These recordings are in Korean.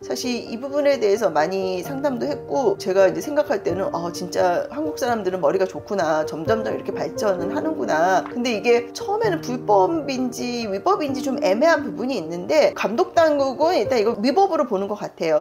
사실 이 부분에 대해서 많이 상담도 했고, 제가 이제 생각할 때는 진짜 한국 사람들은 머리가 좋구나, 점점점 이렇게 발전은 하는구나. 근데 이게 처음에는 불법인지 위법인지 좀 애매한 부분이 있는데, 감독 당국은 일단 이거 위법으로 보는 것 같아요.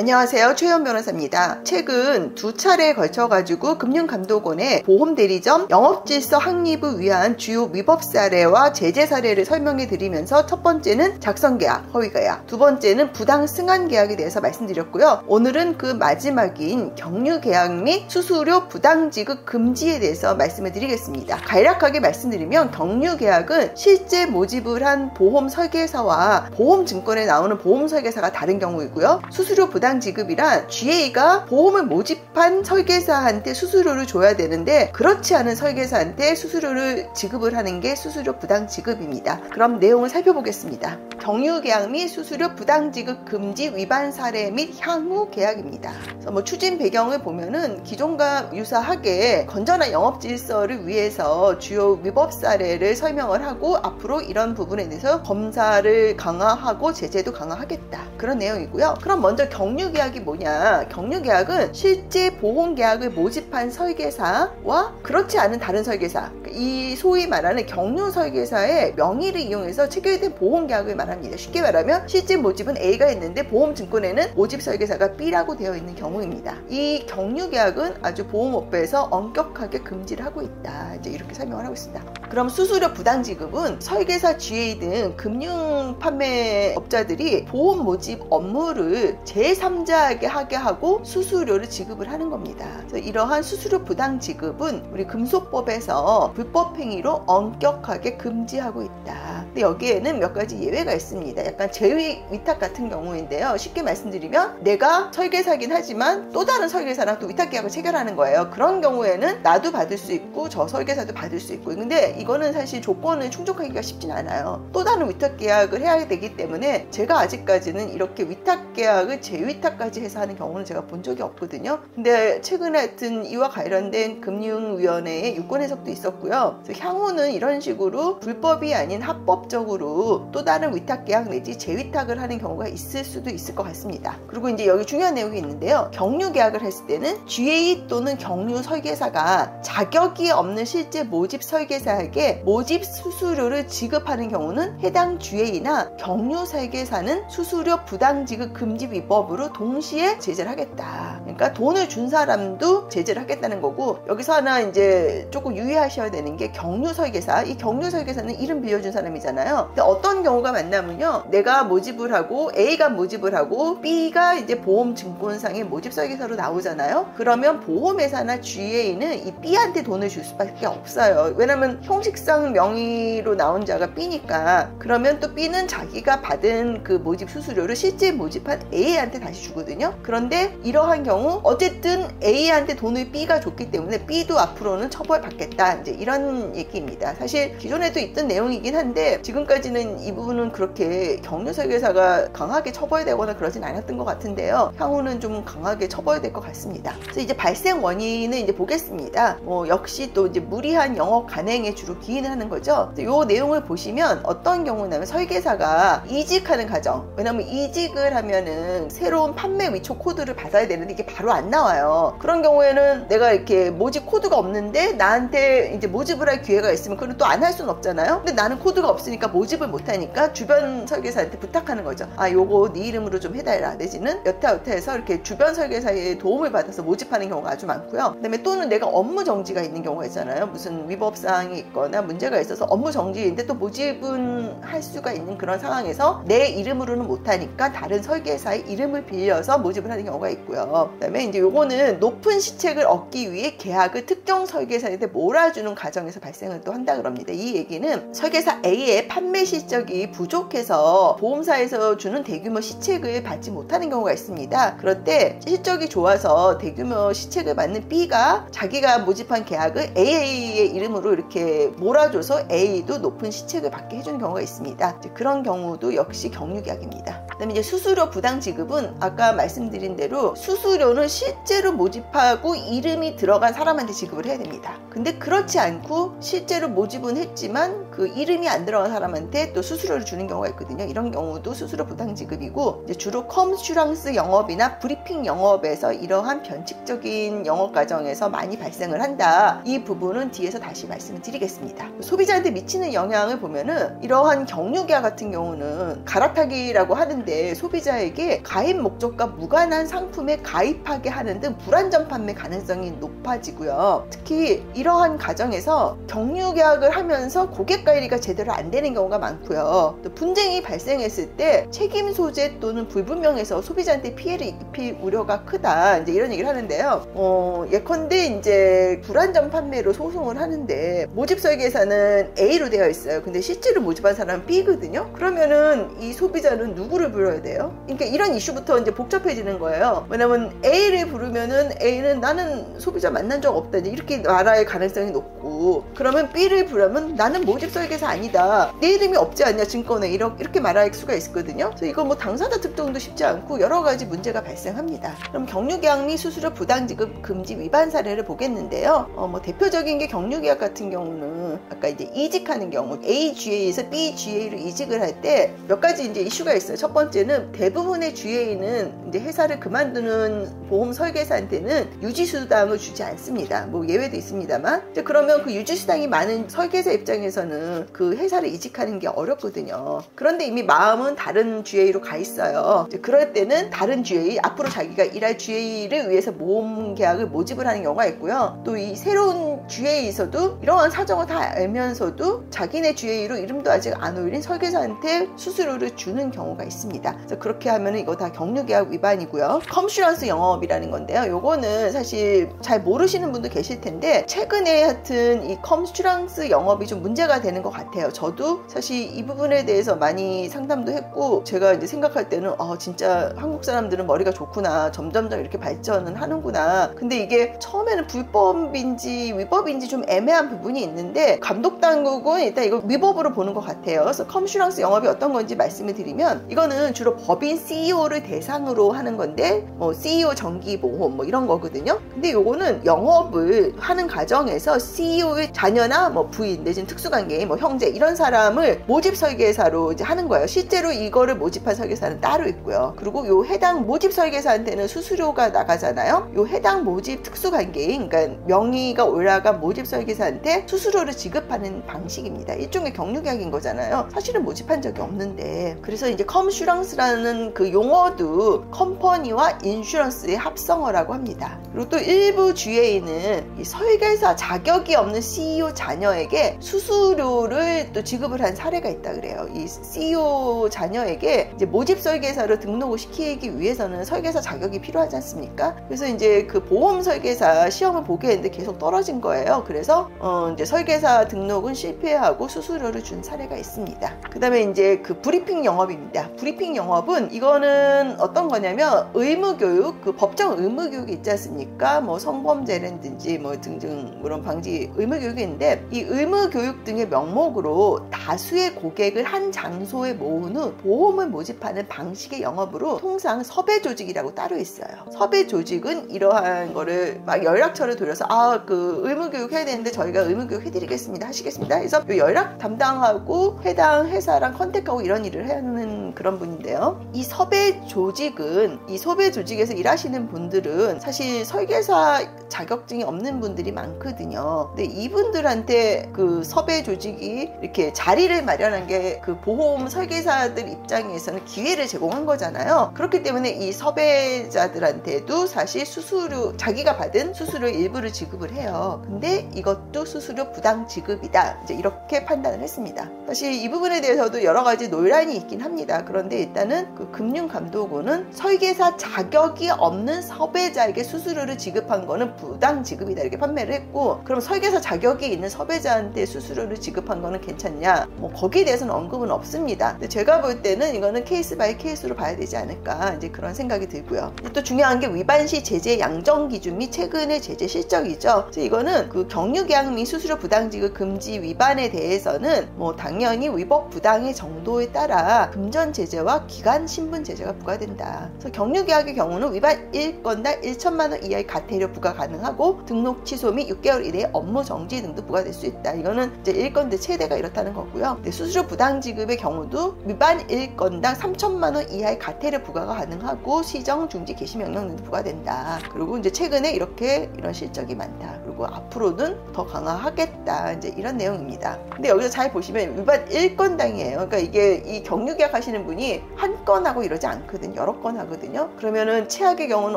안녕하세요, 최현 변호사입니다. 최근 2차례에 걸쳐가지고 금융감독원의 보험대리점 영업질서 확립을 위한 주요 위법 사례와 제재 사례를 설명해 드리면서, 첫 번째는 작성계약, 허위계약, 두 번째는 부당 승한계약에 대해서 말씀드렸고요. 오늘은 그 마지막인 경유계약 및 수수료 부당지급 금지에 대해서 말씀을 드리겠습니다. 간략하게 말씀드리면, 경유계약은 실제 모집을 한 보험설계사와 보험증권에 나오는 보험설계사가 다른 경우이고요. 수수료 부당지급이란 GA가 보험을 모집한 설계사한테 수수료를 줘야 되는데, 그렇지 않은 설계사한테 수수료를 지급을 하는 게 수수료 부당지급입니다. 그럼 내용을 살펴보겠습니다. 경유계약 및 수수료 부당지급 금지 위반 사례 및 향후 계약입니다. 그래서 추진 배경을 보면은 기존과 유사하게 건전한 영업질서를 위해서 주요 위법 사례를 설명을 하고, 앞으로 이런 부분에 대해서 검사를 강화하고 제재도 강화하겠다, 그런 내용이고요. 그럼 먼저 경유계약이 뭐냐? 경유계약은 실제 보험계약을 모집한 설계사와 그렇지 않은 다른 설계사, 이 소위 말하는 경유설계사의 명의를 이용해서 체결된 보험계약을 말합니다. 쉽게 말하면 실제 모집은 A가 있는데 보험증권에는 모집 설계사가 B라고 되어 있는 경우입니다. 이 경유계약은 아주 보험업계에서 엄격하게 금지를 하고 있다, 이제 이렇게 설명을 하고 있습니다. 그럼 수수료 부당지급은 설계사, GA 등 금융 판매업자들이 보험 모집 업무를 제3자에게 하게 하고 수수료를 지급을 하는 겁니다. 그래서 이러한 수수료 부당지급은 우리 금소법에서 불법행위로 엄격하게 금지하고 있다. 근데 여기에는 몇 가지 예외가 있습니다. 약간 제위 위탁 같은 경우인데요. 쉽게 말씀드리면, 내가 설계사긴 하지만 또 다른 설계사랑 또 위탁계약을 체결하는 거예요. 그런 경우에는 나도 받을 수 있고 저 설계사도 받을 수 있고, 근데 이거는 사실 조건을 충족하기가 쉽진 않아요. 또 다른 위탁계약을 해야 되기 때문에, 제가 아직까지는 이렇게 위탁계약을 재위탁까지 해서 하는 경우는 제가 본 적이 없거든요. 근데 최근에 하여튼 이와 관련된 금융위원회의 유권 해석도 있었고요. 그래서 향후는 이런 식으로 불법이 아닌 합법적으로 또 다른 위탁계약 내지 재위탁을 하는 경우가 있을 수도 있을 것 같습니다. 그리고 이제 여기 중요한 내용이 있는데요. 경유계약을 했을 때는 GA 또는 경유 설계사가 자격이 없는 실제 모집 설계사에게 모집 수수료를 지급하는 경우는 해당 GA나 경유 설계사는 수수료 부당지급 금지 위법으로 동시에 제재를 하겠다. 그러니까 돈을 준 사람도 제재를 하겠다는 거고, 여기서 하나 이제 조금 유의하셔야 되는 게, 경유 설계사, 이 경유 설계사는 이름 빌려준 사람이잖아요. 근데 어떤 경우가 많냐면요, 내가 모집을 하고 A가 모집을 하고 B가 이제 보험증권상의 모집 설계사로 나오잖아요. 그러면 보험회사나 GA는 이 B한테 돈을 줄 수밖에 없어요. 왜냐면 형식상 명의로 나온 자가 B니까. 그러면 또 B는 자기가 받은 그 모집 수수료를 실제 모집한 A한테 다시 주거든요. 그런데 이러한 경우 어쨌든 A한테 돈을 B가 줬기 때문에 B도 앞으로는 처벌받겠다, 이제 이런 얘기입니다. 사실 기존에도 있던 내용이긴 한데, 지금까지는 이 부분은 그렇게 경유설계사가 강하게 처벌되거나 그러진 않았던 것 같은데요. 향후는 좀 강하게 처벌될 것 같습니다. 그래서 이제 발생 원인은 이제 보겠습니다. 역시 또 이제 무리한 영업 간행에 주로 기인을 하는 거죠. 이 내용을 보시면 어떤 경우냐면, 설계사가 이직하는 과정, 왜냐면 이직을 하면은 새로운 판매 위촉 코드를 받아야 되는데 이게 바로 안 나와요. 그런 경우에는 내가 이렇게 모집 코드가 없는데 나한테 이제 모집을 할 기회가 있으면 그건 또 안 할 수는 없잖아요. 근데 나는 코드가 없으니까 모집을 못 하니까 주변 설계사한테 부탁하는 거죠. 요거 네 이름으로 좀 해달라, 내지는 여타여타 해서 이렇게 주변 설계사의 도움을 받아서 모집하는 경우가 아주 많고요. 그다음에 또는 내가 업무 정지가 있는 경우가 있잖아요. 무슨 위법사항이 있거나 문제가 있어서 업무 정지인데 또 모집은 할 수가 있는 그런 상황에서 내 이름으로는 못하니까 다른 설계사의 이름을 빌려서 모집을 하는 경우가 있고요. 그다음에 이제 요거는 높은 시책을 얻기 위해 계약을 특정 설계사한테 몰아주는 과정에서 발생을 또 한다 그럽니다. 이 얘기는 설계사 A의 판매 실적이 부족해서 보험사에서 주는 대규모 시책을 받지 못하는 경우가 있습니다. 그럴 때 실적이 좋아서 대규모 시책을 받는 B가 자기가 모집한 계약을 A의 이름으로 이렇게 이렇게 몰아줘서 A도 높은 시책을 받게 해주는 경우가 있습니다. 이제 그런 경우도 역시 경유계약입니다. 그다음에 이제 수수료 부당 지급은 아까 말씀드린 대로 수수료는 실제로 모집하고 이름이 들어간 사람한테 지급을 해야 됩니다. 근데 그렇지 않고 실제로 모집은 했지만 그 이름이 안 들어간 사람한테 또 수수료를 주는 경우가 있거든요. 이런 경우도 수수료 부당 지급이고, 이제 주로 컴슈랑스 영업이나 브리핑 영업에서 이러한 변칙적인 영업 과정에서 많이 발생을 한다. 이 부분은 뒤에서 다시 말씀을 드리겠습니다. 소비자한테 미치는 영향을 보면은 이러한 경유계약 같은 경우는 갈아타기라고 하는데 소비자에게 가입 목적과 무관한 상품에 가입하게 하는 등 불안전 판매 가능성이 높아지고요. 특히 이러한 과정에서 경유계약을 하면서 고객 관리가 제대로 안 되는 경우가 많고요. 또 분쟁이 발생했을 때 책임 소재 또는 불분명해서 소비자한테 피해를 입힐 우려가 크다. 이제 이런 얘기를 하는데요. 예컨대 이제 불안전 판매로 소송을 하는데 모집 설계사는 A로 되어 있어요. 근데 실제로 모집한 사람은 B거든요. 그러면은 이 소비자는 누구를 불러야 돼요? 그러니까 이런 이슈부터 이제 복잡해지는 거예요. 왜냐면 A를 부르면은 A는 나는 소비자 만난 적 없다, 이렇게 말할 가능성이 높고, 그러면 B를 부르면 나는 모집 설계사 아니다, 내 이름이 없지 않냐 증권에, 이렇게 말할 수가 있거든요. 그래서 이거 뭐 당사자 특정도 쉽지 않고 여러 가지 문제가 발생합니다. 그럼 경유계약 및 수수료 부당지급 금지 위반 사례를 보겠는데요. 뭐 대표적인 게 경유계약 같은 경우는 아까 이제 이직하는 경우, AGA에서 BGA로 이직을 할 때 몇 가지 이제 이슈가 있어요. 첫 번째는 대부분의 GA는 이제 회사를 그만두는 보험 설계사한테는 유지수당을 주지 않습니다. 뭐 예외도 있습니다만, 그러면 그 유지수당이 많은 설계사 입장에서는 그 회사를 이직하는 게 어렵거든요. 그런데 이미 마음은 다른 GA로 가 있어요. 그럴 때는 다른 GA, 앞으로 자기가 일할 GA를 위해서 보험 계약을 모집을 하는 경우가 있고요. 또 이 새로운 GA에서도 이러한 사정을 다 알면서도 자기네 GA로 이름도 아직 안 올린 설계사한테 수수료를 주는 경우가 있습니다. 그래서 그렇게 하면 이거 다 경유계약 위반이고요. 컴슈런스 영업이라는 건데요. 요거는 사실 잘 모르시는 분도 계실 텐데 최근에 하여튼 이 컴슈런스 영업이 좀 문제가 되는 것 같아요. 저도 사실 이 부분에 대해서 많이 상담도 했고, 제가 이제 생각할 때는 진짜 한국 사람들은 머리가 좋구나, 점점점 이렇게 발전은 하는구나. 근데 이게 처음에는 불법인지 위법인지 좀 애매한 부분이 있는데 감독 당국은 일단 이거 위법으로 보는 것 같아요. 그래서 컴슈런스 영업이 어떤 건지 말씀을 드리면, 이거는 주로 법인 CEO를 대상으로 하는 건데 뭐 CEO 정기보험 뭐 이런 거거든요. 근데 요거는 영업을 하는 과정에서 CEO의 자녀나 뭐 부인 내지는 특수관계인 뭐 형제 이런 사람을 모집 설계사로 이제 하는 거예요. 실제로 이거를 모집한 설계사는 따로 있고요. 그리고 요 해당 모집 설계사한테는 수수료가 나가잖아요. 요 해당 모집 특수관계인, 그러니까 명의가 올라간 모집 설계사한테 수수료를 지급하는 방식입니다. 일종의 경유계약인 거잖아요. 사실은 모집한 적이 없는데. 그래서 이제 컴슈런스라는 그 용어도 컴퍼니와 인슈런스의 합성어라고 합니다. 그리고 또 일부 GA는 이 설계사 자격이 없는 CEO 자녀에게 수수료를 또 지급을 한 사례가 있다 그래요. 이 CEO 자녀에게 이제 모집 설계사로 등록을 시키기 위해서는 설계사 자격이 필요하지 않습니까? 그래서 이제 그 보험 설계사 시험을 보게 했는데 계속 떨어진 거예요. 그래서 이제 설계사 등록은 실패하고 수수료를 준 사례가 있습니다. 그 다음에 이제 그 브리핑 영업입니다. 브리핑 영업은 이거는 어떤 거냐면 의무교육, 그 법정 의무교육이 있지 않습니까? 뭐 성범죄라든지 뭐 등등 그런 방지 의무교육이 있는데, 이 의무교육 등의 명목으로 다수의 고객을 한 장소에 모은 후 보험을 모집하는 방식의 영업으로 통상 섭외조직이라고 따로 있어요. 섭외조직은 이러한 거를 막 연락처를 돌려서 그 의무교육 해야 되는데 저희가 의무교육 해드리겠습니다, 하시겠습니다 해서 연락 담당하고 해당 회사랑 컨택하고 이런 일을 하는 그런 분인데요. 이 섭외조직은, 이 섭외조직에서 일하시는 분들은 사실 설계사 자격증이 없는 분들이 많거든요. 근데 이분들한테 그 섭외조직이 이렇게 자리를 마련한 게 그 보험 설계사들 입장에서는 기회를 제공한 거잖아요. 그렇기 때문에 이 섭외자들한테도 사실 수수료, 자기가 받은 수수료 일부를 지급을 해요. 근데 이것도 수수료 부당 지급이다, 이제 이렇게 판단을 했습니다. 사실 이 부분에 대해서도 여러 가지 논란이 있긴 합니다. 그런데 일단은 그 금융감독원은 설계사 자격이 없는 섭외자에게 수수료를 지급한 거는 부당 지급이다, 이렇게 판매를 했고, 그럼 설계사 자격이 있는 섭외자한테 수수료를 지급한 거는 괜찮냐? 뭐 거기에 대해서는 언급은 없습니다. 근데 제가 볼 때는 이거는 케이스 바이 케이스로 봐야 되지 않을까, 이제 그런 생각이 들고요. 또 중요한 게 위반 시 제재 양정 기준 및 최근의 제재 실적이죠. 그래서 이거는 그 경유계약 및 수수료 부당 부당지급 금지 위반에 대해서는 뭐 당연히 위법 부당의 정도에 따라 금전 제재와 기간 신분 제재가 부과된다. 그래서 경유계약의 경우는 위반 1건당 1천만 원 이하의 과태료 부과 가능하고 등록 취소 및 6개월 이내에 업무 정지 등도 부과될 수 있다. 이거는 이제 1건대 최대가 이렇다는 거고요. 수수료 부당지급의 경우도 위반 1건당 3천만 원 이하의 과태료 부과가 가능하고 시정 중지 개시 명령 등도 부과된다. 그리고 이제 최근에 이런 실적이 많다. 그리고 앞으로는 더 강화하겠다. 이제 이런 내용입니다. 근데 여기서 잘 보시면 위반 1건당이에요. 그러니까 이게 이 경유계약 하시는 분이 한 건 하고 이러지 않거든요. 여러 건 하거든요. 그러면은 최악의 경우는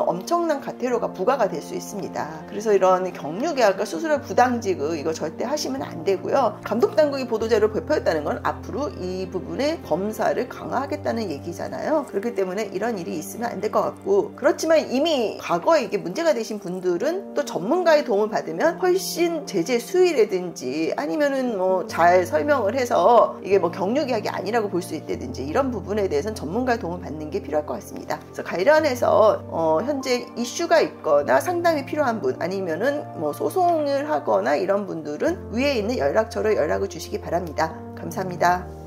엄청난 과태료가 부과가 될 수 있습니다. 그래서 이런 경유계약과 수수료 부당지급 이거 절대 하시면 안 되고요. 감독당국이 보도자료를 발표했다는 건 앞으로 이 부분의 검사를 강화하겠다는 얘기잖아요. 그렇기 때문에 이런 일이 있으면 안 될 것 같고, 그렇지만 이미 과거에 이게 문제가 되신 분들은 또 전문가의 도움을 받으면 훨씬 제재 수위라든지 아니면은 뭐 잘 설명을 해서 이게 뭐 경유계약이 아니라고 볼 수 있다든지 이런 부분에 대해서는 전문가의 도움을 받는 게 필요할 것 같습니다. 그래서 관련해서 현재 이슈가 있거나 상담이 필요한 분 아니면은 뭐 소송을 하거나 이런 분들은 위에 있는 연락처로 연락을 주시기 바랍니다. 감사합니다.